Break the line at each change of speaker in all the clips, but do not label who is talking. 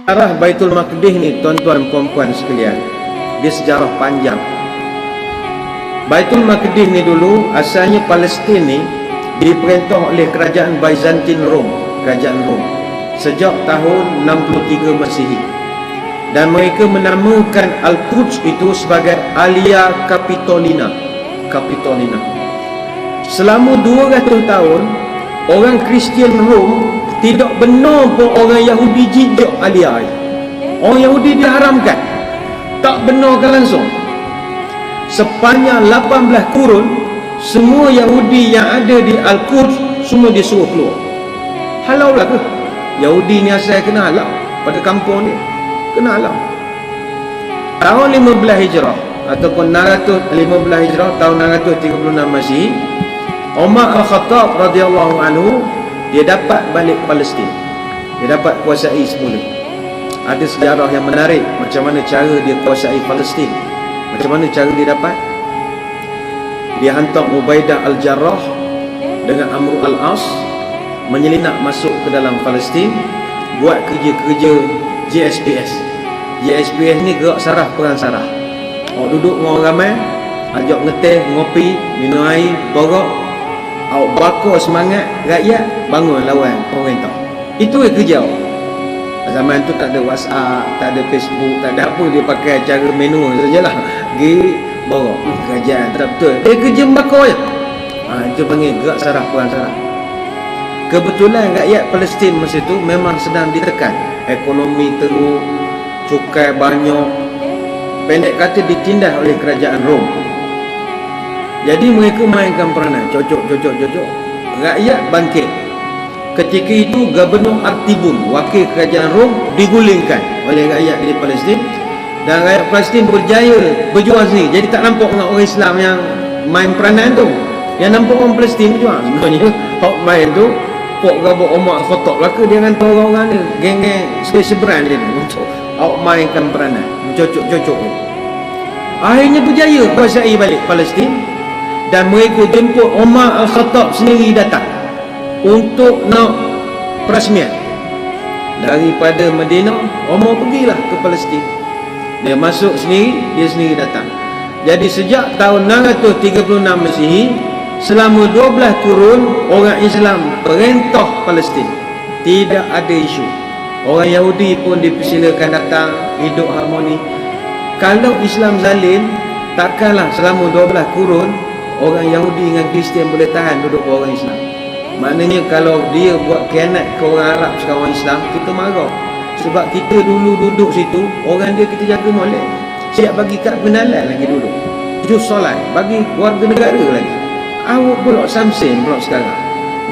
Sejarah Baitul Maqdis ni tuan-tuan puan-puan sekalian, dia sejarah panjang. Baitul Maqdis ni dulu asalnya Palestin ni diperintah oleh kerajaan Byzantine Rome, kerajaan Rom, sejak tahun 63 Masihi. Dan mereka menamakan Al-Quds itu sebagai Alia Capitolina. Selama 200 tahun orang Kristian Rom tidak benar pun orang Yahudi jijak Alia. Orang Yahudi diharamkan, tak benarkan langsung. Sepanjang 18 kurun, semua Yahudi yang ada di Al-Quds semua disuruh keluar. Halau lah ke? Yahudi ni asal kena halau pada kampung dia, kena halau. Tahun 15 Hijrah ataupun 615 Hijrah, tahun 636 Masihi, Umar Al-Khattab radhiyallahu anhu dia dapat balik Palestin. Dia dapat kuasai semula. Ada sejarah yang menarik macam mana cara dia kuasai Palestin. Macam mana cara dia dapat? Dia hantar Ubaidah Al-Jarrah dengan Amr Al-As menyelinap masuk ke dalam Palestin, buat kerja-kerja JSPS. JSPS ni gerak saraf, perang saraf. Awak duduk dengan orang ramai, ajak ngeteh, ngopi, minum air, borak, awak bakar semangat rakyat, bangun lawan pemerintah. Itu kerja awak. Zaman tu tak ada WhatsApp, tak ada Facebook, tak ada apa, dia pakai cara manual sajalah. Pergi borak kerajaan, tak betul. Kerja membakar je. Itu panggil gerak saraf, perang saraf. Kebetulan rakyat Palestin masa itu memang sedang ditekan. Ekonomi teruk, cukai banyak. Pendek kata ditindas oleh kerajaan Rom. Jadi mereka mainkan peranan, cocok. Rakyat bangkit. Ketika itu Gubernur Artibun, wakil kerajaan Rom, digulingkan oleh rakyat di Palestin. Dan rakyat Palestin berjaya berjuang sendiri. Jadi tak nampak dengan orang Islam yang main peranan tu. Yang nampak orang Palestin berjuang. Sebenarnya hak main tu Pok gabuk Umar Al-Khattab lah ke, dia hantar orang-orang dia, geng-geng seberan dia untuk awak mainkan peranan, cocok. Akhirnya berjaya kuasai balik Palestin. Dan mereka jemput Umar Al-Khattab sendiri datang untuk nak perasmian. Daripada Madinah, Umar pergilah ke Palestin. Dia masuk sendiri, dia sendiri datang. Jadi sejak tahun 636 Masihi, selama 12 kurun orang Islam perintah Palestin. Tidak ada isu. Orang Yahudi pun dipersilakan datang, hidup harmoni. Kalau Islam zalim, takkanlah selama 12 kurun orang Yahudi dengan Kristian boleh tahan duduk orang Islam. Maknanya kalau dia buat khianat ke orang Arab sekarang orang Islam, kita marah. Sebab kita dulu duduk situ, orang dia kita jaga molek. Siap bagi kad pengenalan lagi dulu. Jus solat, bagi warga negara lagi. Awak pula Samsin pula sekarang.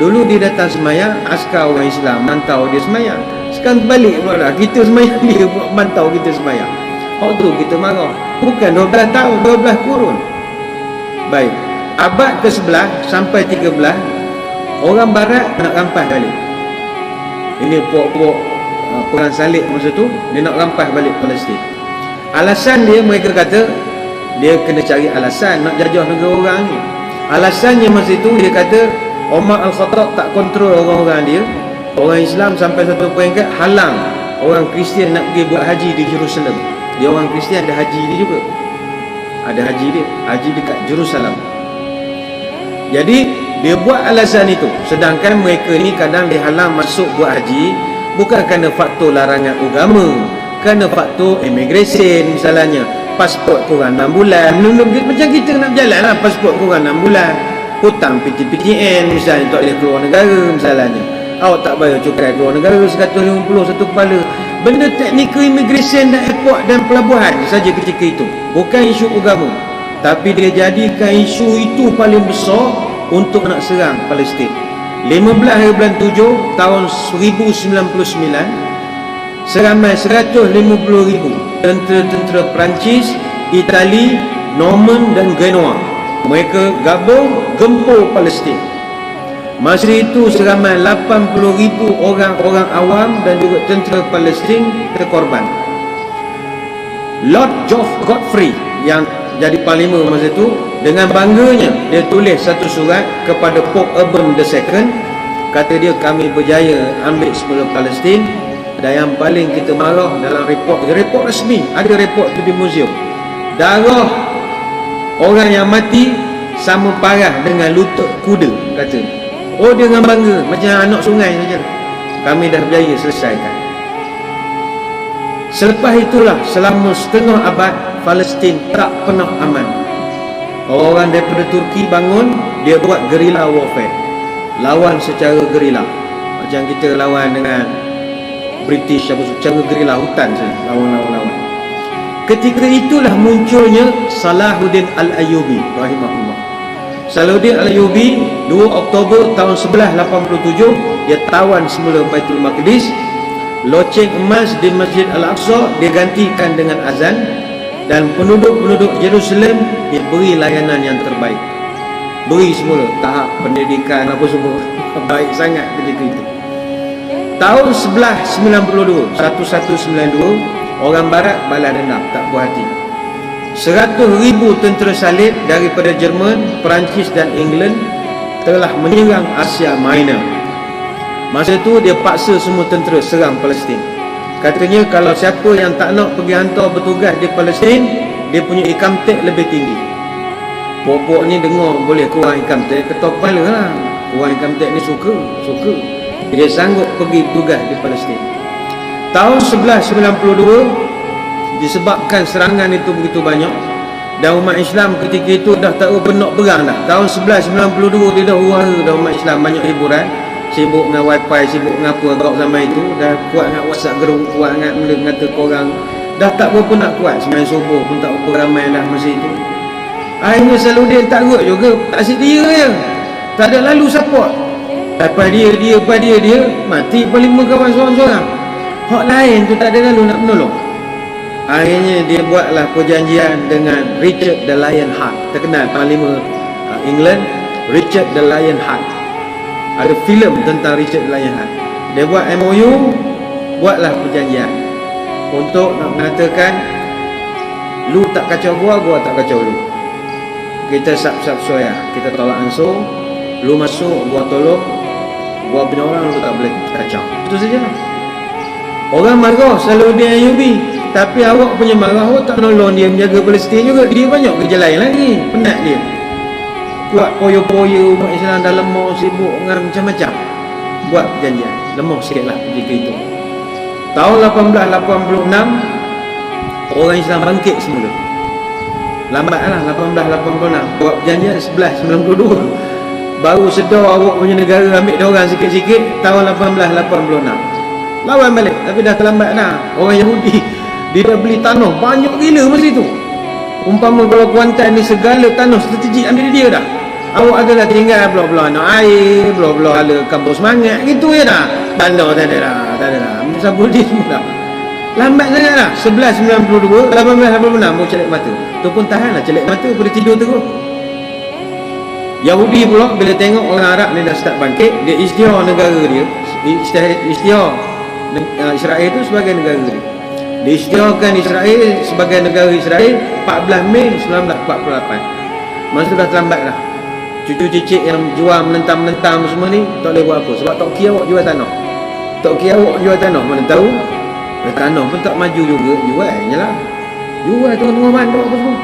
Dulu dia datang semayang, askar orang Islam mantau dia semayang. Sekarang balik pula kita semayang, dia mantau kita semayang. Tu kita marah. Bukan 12 tahun, 12 kurun. Baik, abad ke-11 sampai 13, orang barat nak rampas balik. Ini puak-puak perang salib masa tu, dia nak rampas balik Palestin. Alasan dia, mereka kata dia kena cari alasan nak jajah negara orang ni. Alasannya masa itu dia kata Umar Al-Khattab tak kontrol orang-orang dia. Orang Islam sampai satu peringkat halang orang Kristian nak pergi buat haji di Jerusalem. Dia orang Kristian ada haji dia juga. Ada haji dia, haji dekat Jerusalem. Jadi dia buat alasan itu. Sedangkan mereka ni kadang dihalang masuk buat haji bukan kerana faktor larangan agama, kerana faktor immigration misalnya. Pasport kurang 6 bulan. Macam kita nak berjalan lah, pasport kurang 6 bulan. Hutang PTPTN misalnya, tak boleh keluar negara misalnya. Awak tak bayar cukai keluar negara 150 satu kepala. Benda teknikal immigration dan airport dan pelabuhan saja ketika itu. Bukan isu agama. Tapi dia jadikan isu itu paling besar untuk nak serang Palestin. 15 hari bulan 7 tahun 1099, seramai 150,000 tentera-tentera Perancis, Itali, Norman dan Genoa. Mereka gabung gempur Palestin. Masa itu seramai 80,000 orang-orang awam dan juga tentera Palestin terkorban. Lord Geoff Godfrey yang jadi panglima masa itu, dengan bangganya dia tulis satu surat kepada Pope Urban II. Kata dia, kami berjaya ambil semula Palestin. Dan yang paling kita marah dalam report resmi, ada report tu di muzium, darah orang yang mati sama parah dengan lutut kuda, kata. Oh, dia dengan bangga macam anak sungai saja. Kami dah berjaya selesaikan. Selepas itulah selama setengah abad Palestin tak pernah aman. Orang daripada Turki bangun, dia buat guerrilla warfare, lawan secara guerrilla. Macam kita lawan dengan British apa, secara guerrilla hutan saja, lawan. Ketika itulah munculnya Salahuddin Al-Ayyubi rahimahullah. Salahuddin Al-Ayyubi 2 Oktober tahun 1187 dia tawan semula Baitul Maqdis. Loceng emas di Masjid Al-Aqsa digantikan dengan azan, dan penduduk-penduduk Jerusalem diberi layanan yang terbaik. Beri semula tahap pendidikan apa semua baik sangat ketika itu. Tahun 1192 orang barat balas dendam, tak puas hati. 100,000 tentera salib daripada Jerman, Perancis dan England telah menyerang Asia Minor. Masa tu dia paksa semua tentera serang Palestin. Katanya kalau siapa yang tak nak pergi hantar bertugas di Palestin, dia punya income tax lebih tinggi. Pokok ni dengar boleh kurang income tax, ketok kepala lah. Kurang income tax ni suka. Dia sanggup pergi tugas di Palestin. Tahun 1192 disebabkan serangan itu begitu banyak, dan umat Islam ketika itu dah tak benak perang dah. Tahun 1192 dia dah hura dah umat Islam, banyak hiburan, sibuk dengan wifi, sibuk dengan apa agak zaman itu, dah kuat dengan WhatsApp group, kuat dengan benda kata korang, dah tak berapa nak kuat. Sembahyang subuh pun tak berapa ramai dah masa itu. Akhirnya Salahuddin tak kuat juga, tak asyik dia je, tak ada lalu support. Lepas dia mati pun 5 kawan seorang-seorang. Hak lain tu tak ada lalu nak menolong. Akhirnya dia buatlah perjanjian dengan Richard the Lionheart, terkenal Panglima England, Richard the Lionheart. Ada filem tentang Richard the Lionheart. Dia buat MOU, buatlah perjanjian untuk nak mengatakan lu tak kacau gua tak kacau lu. Kita sap-sap soya, kita tolak ansur, lu masuk, gua tolong, gua punya orang lu tak boleh kacau. Itu sajalah. Orang marah Salahuddin Ayyubi, tapi awak punya marah awak tak nolong dia menjaga Palestin juga. Dia banyak kerja lain lagi, penat dia. Kuat poyo-poyo umat Islam dah lemah, sibuk dengan macam-macam. Buat perjanjian, lemah sikitlah ketika itu. Tahun 1886 orang Islam bangkit semula. Lambatlah 1886. Buat perjanjian 1192. Baru sedar awak punya negara ambil dia orang sikit-sikit tahun 1886. Lawan balik, tapi dah terlambat dah. Orang Yahudi dia dah beli tanah banyak gila masa itu. Umpama kalau Kuantan ni segala tanah strategik ambil dia dah. Awak adalah tinggal blok-blok anak air, blok-blok ala kampung semangat gitu je dah. Bandar tak ada dah. Sabul dia semua dah. Lambat sangat dah. 1192, 1886 baru celak mata. Tu pun tahanlah celak mata pada tidur terus. Yahudi pula bila tengok orang Arab ni dah start bangkit, dia isytihar negara dia. Isytihar Israel itu sebagai negara dia. Diisytiharkan Israel sebagai negara Israel 14 Mei 1948. Masa dah terlambat dah. Cucu cicit yang jual menentang-menentang semua ni tak boleh buat apa, sebab Tok Ki awak jual tanah. Tok Ki awak jual tanah, mana tahu tanah pun tak maju juga, jual je lah. Jual tengah-tengah bandar apa semua.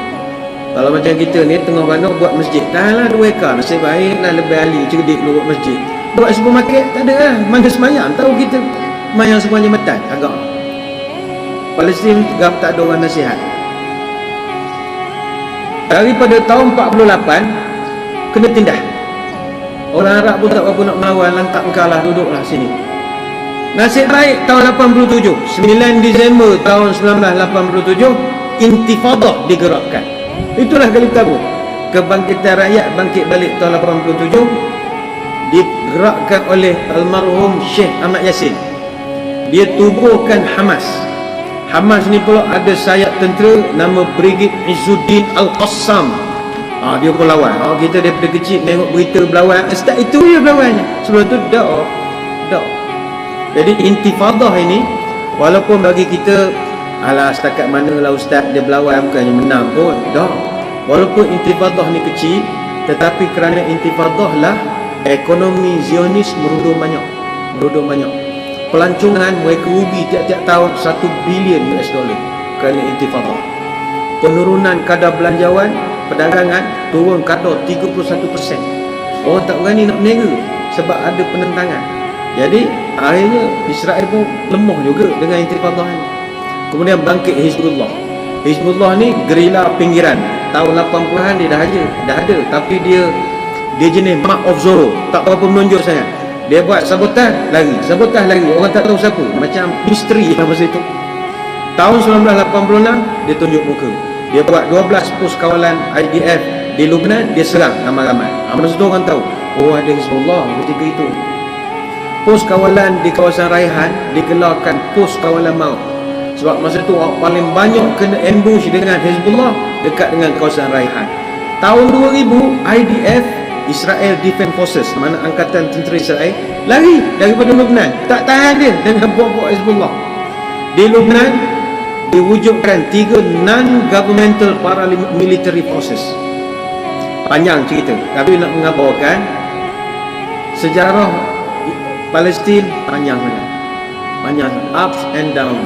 Kalau macam kita ni tengah bandar buat masjid, tahanlah 2 ekar, nasib baik lah, lebih ahli cerdik lu buat masjid. Buat supermarket tak ada lah, mana semayang, tahu kita semayang semuanya metan agak. Palestin tak ada orang nasihat. Daripada tahun 48 kena tindah. Orang Arab pun tak berapa nak melawan, lantak kalah, duduklah sini. Nasib baik tahun 87, 9 Disember tahun 1987 Intifadah digerakkan. Itulah kali pertama kebangkitan rakyat bangkit balik tahun 87, digerakkan oleh almarhum Syekh Ahmad Yassin. Dia tubuhkan Hamas. Hamas ni pula ada sayap tentera nama Brigade Izzuddin Al-Qassam. Dia pun lawan. Kita daripada kecil tengok berita berlawan, start itu je berlawannya. Sebelum tu dak. Jadi intifadah ini walaupun bagi kita alah setakat manalah ustaz dia berlawan bukannya menang pun, dak. Walaupun intifadah ni kecil, tetapi kerana intifadah lah ekonomi Zionis merudum banyak. pelancongan mereka rugi tiap-tiap tahun 1 bilion US dollar kerana intifadah. Penurunan kadar belanjawan perdagangan turun kadar 31%. Orang tak berani nak berniaga sebab ada penentangan. Jadi akhirnya Israel pun lemah juga dengan intifadah ini. Kemudian bangkit Hizbullah. Hizbullah ni gerila pinggiran. Tahun 80-an dia dah ada, tapi dia jenis Mark of Zorro, tak berapa menonjol sangat. Dia buat sabotaj lari, orang tak tahu siapa, macam misteri masa itu. Tahun 1986 dia tunjuk muka. Dia buat 12 pos kawalan IDF di Lebanon, dia serang ramai-ramai. Masa tu orang tahu, oh ada Hizbullah ketika itu. Pos kawalan di kawasan Raihan digelarkan pos kawalan maut. Sebab masa tu orang paling banyak kena ambush dengan Hizbullah dekat dengan kawasan Raihan. Tahun 2000 IDF, Israel Defense Forces, mana angkatan tentera Israel, lari daripada Lebanon. Tak tahan dia dengan buat-buat Hizbullah. Di Lebanon diwujudkan 3 non-governmental paramilitary forces. Panjang cerita, tapi nak mengabarkan sejarah Palestin panjang sangat, ups and down.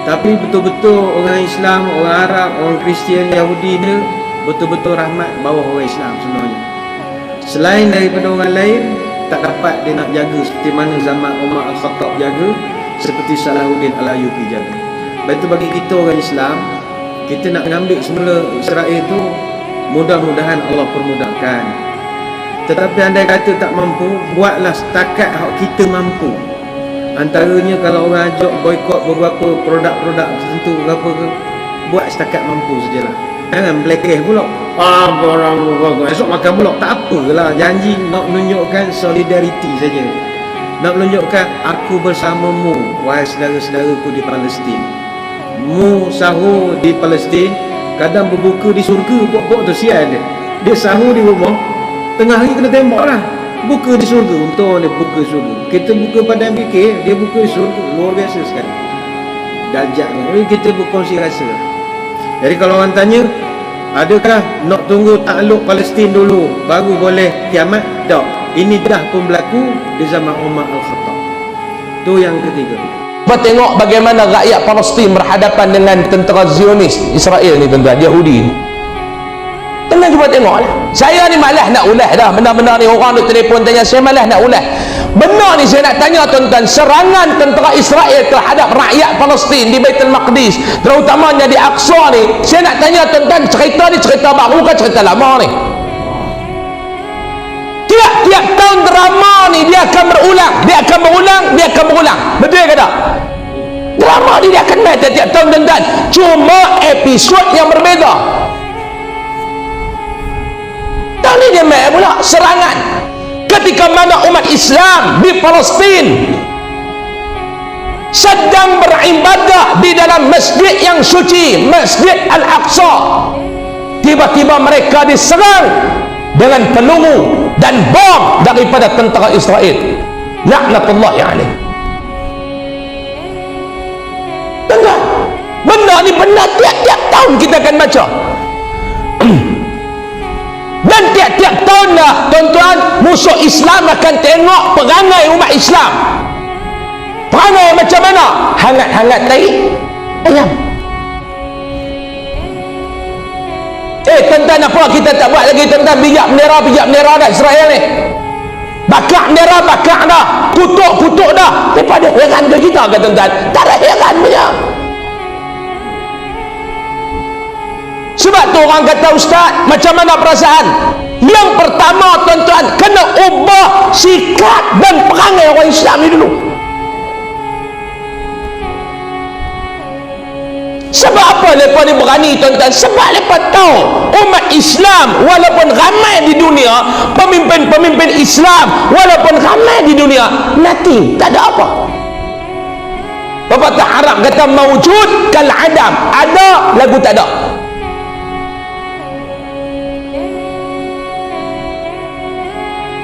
Tapi betul-betul orang Islam, orang Arab, orang Kristian, Yahudi ni betul-betul rahmat bawah orang Islam sebenarnya. Selain daripada orang lain, tak dapat dia nak jaga seperti mana zaman Umar Al-Khattab jaga, seperti Salahuddin Al-Ayyubi jaga. Betul bagi kita orang Islam, kita nak mengambil semula Israel tu, mudah-mudahan Allah permudahkan. Tetapi andai kata tak mampu, buatlah setakat hak kita mampu. Antaranya kalau orang ajak boykot beberapa produk-produk tertentu berapa ke, buat setakat mampu sajalah. Jangan blacklist pula. Barang esok makan pula, tak apalah. Janji nak menunjukkan solidariti saja. Nak menunjukkan aku bersamamu wahai saudara-saudaraku di Palestin. Mu sahur di Palestin, kadang berbuka di surga. Pokok tu sial dia. Dia sahur di rumah, tengah hari kena tembak lah. Buka di surga. Untung dia buka surga. Kita buka pada fikir, dia buka di surga. Luar biasa sekali dajat ni. Jadi kita berkongsi rasa. Jadi kalau orang tanya, adakah nak tunggu takluk Palestin dulu baru boleh kiamat? Tak. Ini dah pun berlaku di zaman Umar Al-Khattab. Tu yang ketiga.
Cuba tengok bagaimana rakyat Palestin berhadapan dengan tentera Zionis Israel ni, tuan-tuan, Yahudi ni. Tenang, cuba tengok lah. Saya ni malas nak ulas dah. Benda-benda ni orang duk telefon tanya, saya malas nak ulas. Benar ni saya nak tanya tuan-tuan, serangan tentera Israel terhadap rakyat Palestin di Baitul Maqdis, terutamanya di Aqsa ni, saya nak tanya tuan-tuan, cerita ni cerita baru ke cerita lama ni? Tiap-tiap tahun drama ni dia akan berulang, dia akan berulang. Betul ke tak? Drama ni dia akan main tiap-tiap tahun tuan-tuan, cuma episod yang berbeza. Tahun ni dia main pula serangan ketika mana umat Islam di Palestin sedang beribadah di dalam masjid yang suci, Masjid Al-Aqsa. Tiba-tiba mereka diserang dengan peluru dan bom daripada tentera Israel. Laknatullah alaih. Tuan-tuan, benda ni benda tiap-tiap tahun kita akan baca. Dan tiap-tiap tahun dah tuan-tuan, musuh Islam akan tengok perangai umat Islam. Perangai macam mana? Hangat-hangat tai ayam. Tuan-tuan, apa kita tak buat lagi tuan-tuan? Bijak bendera dah Israel ni. Bakar bendera, bakar dah. Kutuk dah. Daripada heran ke kita ke tuan-tuan? Tak ada heran punya. Sebab tu orang kata, ustaz, macam mana perasaan? Yang pertama tuan-tuan, kena ubah sikap dan perangai orang Islam ni dulu. Sebab apa mereka ni berani tuan-tuan? Sebab mereka tahu umat Islam walaupun ramai di dunia, pemimpin-pemimpin Islam walaupun ramai di dunia, nothing, tak ada apa. Pepatah Arab kata mawjud kal adam, ada lagu tak ada.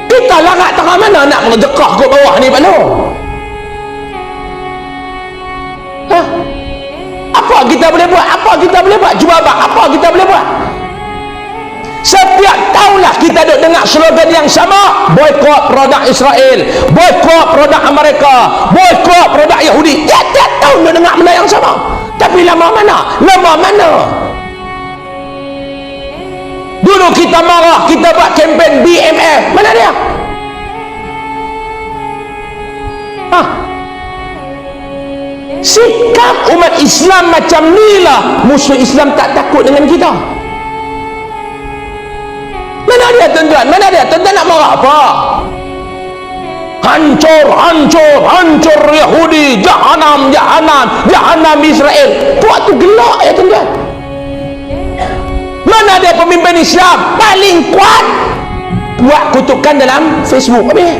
Kita larat tengah mana nak mengedekah ke bawah ni Pak Nur? Apa kita boleh buat? Cuba abang, apa kita boleh buat? Setiap tahunlah kita duk dengar slogan yang sama, boykot produk Israel, boykot produk Amerika, boykot produk Yahudi. Tiap-tiap tahun duk dengar benda yang sama. Tapi lama mana? Lama mana? Dulu kita marah, kita buat kempen BMF. Mana dia? Sikap umat Islam macam ni lah musuh Islam tak takut dengan kita. Mana dia tuan-tuan? Mana dia? Tuan-tuan nak marah apa? Hancur, hancur, hancur Yahudi, jahanam, jahanam, jahanam Israel. Buat tu gelak ya tuan-tuan. Mana dia pemimpin Islam paling kuat buat kutukan dalam Facebook? Habis.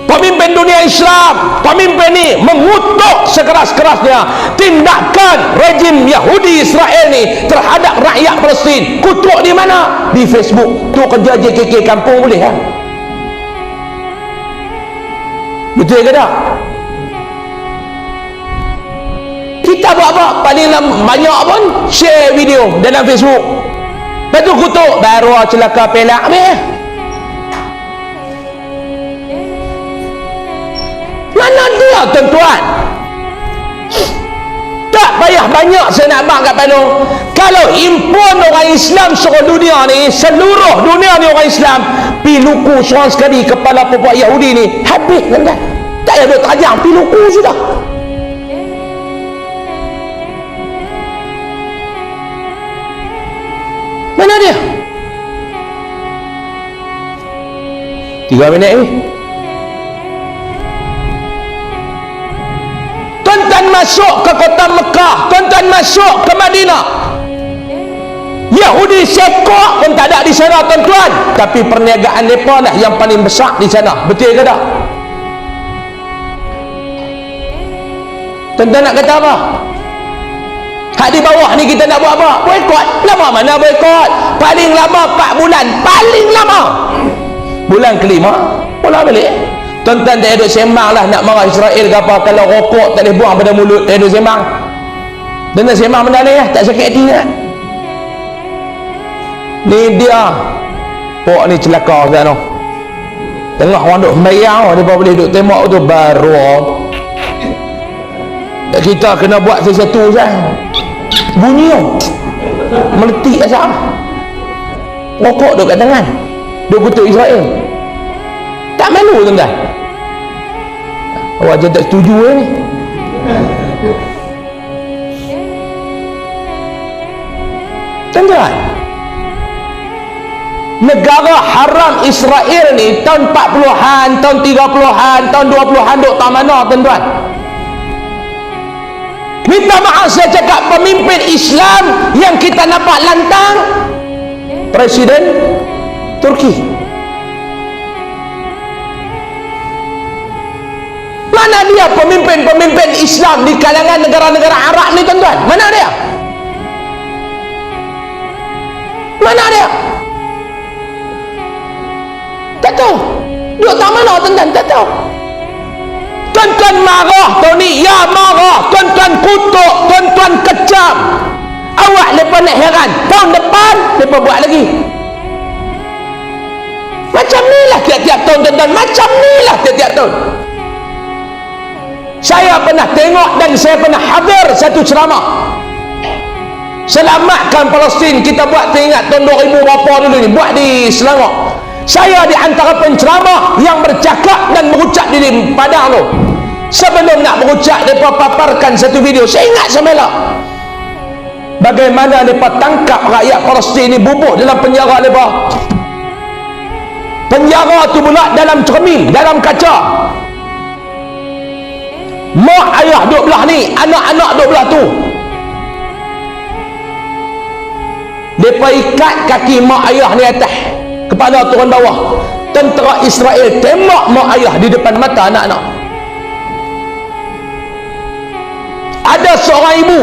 Pemimpin dunia Islam, pemimpin ni mengutuk sekeras-kerasnya tindakan rejim Yahudi Israel ni terhadap rakyat Palestin. Kutuk di mana? Di Facebook. Tu kerja JKK kampung boleh kan? Betul ke tak? Kita buat apa? Paling banyak pun share video dalam Facebook. Lepas tu kutuk baru celaka pelak. Habis. Mana dia tuan-tuan? Tak payah banyak saya nak bang kat Palung. Kalau impun orang Islam seluruh dunia ni, seluruh dunia ni orang Islam pi luku seorang sekali kepala puak Yahudi ni, habis tuan-tuan. Tak payah duk terajang, pi luku sudah. Mana dia? 3 minit ni. Tuan-tuan masuk ke kota Mekah, tuan-tuan masuk ke Madinah, Yahudi sekok pun tak ada di sana tuan-tuan, tapi perniagaan mereka lah yang paling besar di sana. Betul ke tak? Tuan-tuan nak kata apa? Hak di bawah ni kita nak buat apa? Boykot. Lama mana boykot? Paling lama 4 bulan, paling lama bulan kelima pula balik. Tuan-tuan tak ada sembang lah nak marah Israel ke apa. Kalau rokok tak boleh buang pada mulut, tak ada sembang. Tuan-tuan sembang benda ni lah, tak sakit hati kan? Ni dia pok ni celaka kan? Tengah orang duk sembahyang, dia boleh duk tembak tu baru kita kena buat sesuatu kan? Bunyi meletik asal rokok duk kat tangan, duk kutuk Israel. Tak malu tuan-tuan? Awak je tak setuju ni. Tuan-tuan, negara haram Israel ni tahun 40-an, tahun 30-an, tahun 20-an duk tak mana tuan-tuan? Minta maaf saya cakap, pemimpin Islam yang kita nampak lantang Presiden Turki. Mana dia pemimpin-pemimpin Islam di kalangan negara-negara Arab ni tuan-tuan? Mana dia? Mana dia? Tak tahu. Duk tak mana tuan-tuan? Tak tahu. Tuan-tuan marah tahun ni, ya marah. Tuan-tuan kutuk, tuan-tuan kecam. Awak lepas nak heran, tahun depan lepas buat lagi. Macam ni lah tiap-tiap tahun tuan-tuan. Macam ni lah tiap-tiap tahun. Saya pernah tengok dan saya pernah hadir satu ceramah selamatkan Palestin. Kita buat teringat tahun 2000 berapa dulu ni, buat di Selangor. Saya di antara penceramah yang bercakap dan berucap di Padang tu. Sebelum nak berucap, mereka paparkan satu video. Saya ingat semalam bagaimana mereka tangkap rakyat Palestin ni, bubuh dalam penjara mereka. Penjara tu pula dalam cermin, dalam kaca. Mak ayah duduk belah ni, anak-anak duduk belah tu. Mereka ikat kaki mak ayah ni atas, kepala turun bawah. Tentera Israel tembak mak ayah di depan mata anak-anak. Ada seorang ibu,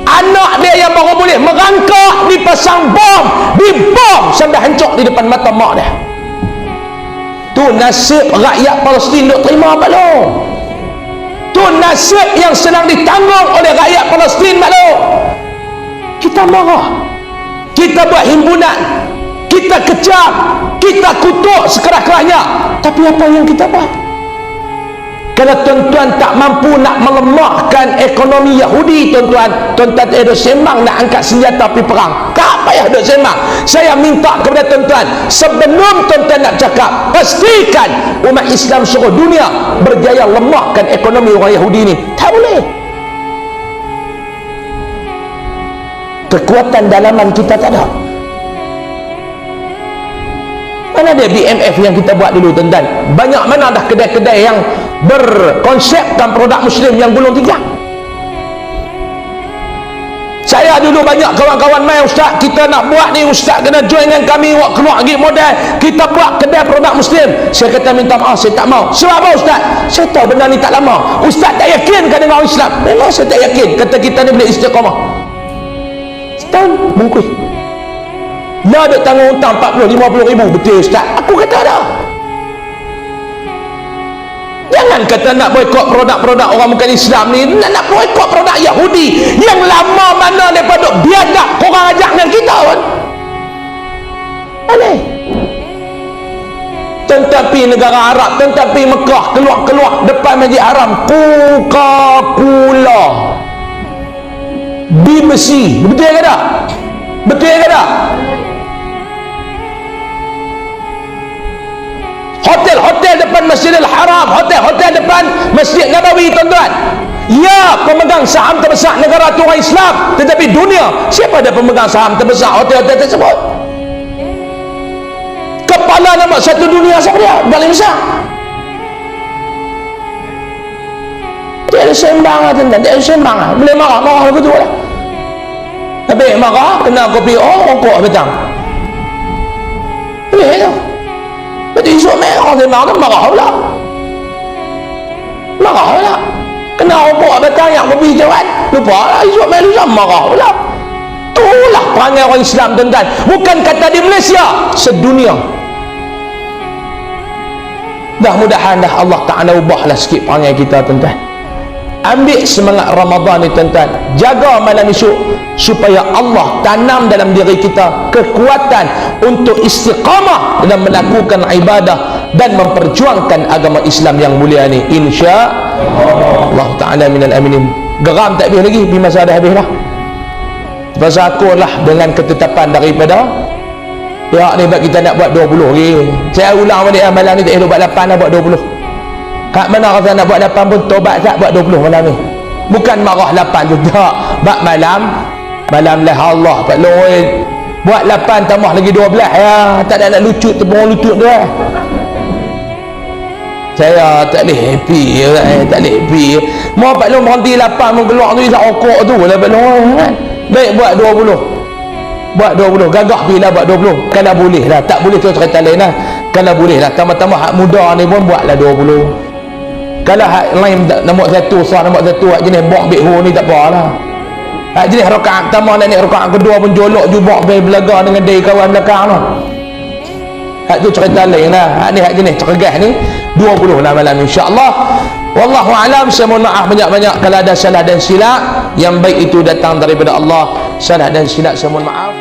anak dia yang baru boleh merangkak, dipasang bom, dibom sampai hancur di depan mata mak dia. Tu nasib rakyat Palestin duk terima maklum. Tu nasib yang sedang ditanggung oleh rakyat Palestin maklum. kita marah, kita buat himpunan, kita kecam, kita kutuk sekeras-kerasnya, tapi apa yang kita buat? Kalau tuan-tuan tak mampu nak melemahkan ekonomi Yahudi, tuan-tuan tak ada sembang nak angkat senjata pergi perang. Tak payah duk sembang. Saya minta kepada tuan-tuan, sebelum tuan-tuan nak cakap, pastikan umat Islam seluruh dunia berjaya lemahkan ekonomi orang Yahudi ni. Tak boleh. Kekuatan dalaman kita tak ada. Mana dia BMF yang kita buat dulu, tuan-tuan? Banyak mana dah kedai-kedai yang berkonsepkan produk Muslim yang gulung tiga. Saya dulu banyak kawan-kawan main, ustaz kita nak buat ni, ustaz kena join dengan kami, buat keluar lagi modal, kita buat kedai produk Muslim. Saya kata minta maaf, saya tak mau. Sebab apa ustaz? Saya tahu benda ni tak lama. Ustaz tak yakin kan dengan orang Islam? Memang saya tak yakin. Kata kita ni boleh istiqamah. Setahun bungkus. Dah ada tanggung hutang 40-50 ribu. Betul ustaz? Aku kata dah. Jangan kata nak boikot produk-produk orang bukan Islam ni, nak boikot produk Yahudi yang lama mana daripada biadab korang ajak dengan kita pun. Aneh. Tetapi negara Arab, tetapi Mekah, keluar depan Masjid Haram, Coca-Cola, BBC. Betul ke tak? Betul ke tak? Hotel-hotel depan Masjidil Haram, hotel-hotel depan Masjid Nabawi, tuan-tuan. Ya, pemegang saham terbesar negara tu orang Islam, tetapi dunia, siapa ada pemegang saham terbesar hotel-hotel tersebut? Kepala nombor satu dunia siapa dia? Paling besar. Dia ada sembang lah, tuan-tuan. Dia ada sembang lah. Boleh marah lagu tu lah. Habis marah, kena kopi rokok petang. Boleh tu. Betul esok merah sembang tu marah pula. Marah pula. Kena rokok petang yang kopi hijauan. Lupa lah esok merah marah pula. Itulah perangai orang Islam, tuan-tuan. Bukan kata di Malaysia, sedunia. Mudah-mudahan dah Allah Ta'ala ubahlah sikit perangai kita, tuan-tuan. Ambil semangat Ramadan ni, tuan-tuan. Jaga malam esok supaya Allah tanam dalam diri kita kekuatan untuk istiqamah dalam melakukan ibadah dan memperjuangkan agama Islam yang mulia ni, insya Allah Ta'ala minal aminin. Geram tak habis lagi, masa dah habis lah. Pasal aku lah dengan ketetapan daripada pihak ni buat kita nak buat 20 lagi. Saya ulang balik malam ni, tak elok buat 8 lah, buat 20. Kat mana rasa nak buat 8 pun tobat tak, buat 20 malam ni. Bukan marah 8 tu tak. Buat malam lah Allah Pak Loi. Buat 8 tambah lagi 12 ya. Tak ada nak lucut tepung lutut dia. Saya tak boleh happy tak boleh happy. Mau Pak Loi berhenti 8 mau keluar tu isap rokok tu lah Pak Loi kan. Baik buat 20. Buat 20. Gagah bila buat 20. Kalau boleh lah. Tak boleh tu cerita lain lah. Kalau boleh lah. Tambah-tambah hak muda ni pun buatlah 20. Kalau hak lain nombor 1 sah nombor 1 hak jenis bok bikhu ni tak apa lah. Hak jenis rakaat pertama dan rakaat kedua pun jolok jubak belaga dengan dia kawan belakang tu. Hak tu cerita lain lah. Hak ni hak jenis cergah ni 20 lah malam insya-Allah. Wallahu alam. Saya mohon maaf banyak-banyak kalau ada salah dan silap. Yang baik itu datang daripada Allah. Salah dan silap saya mohon maaf.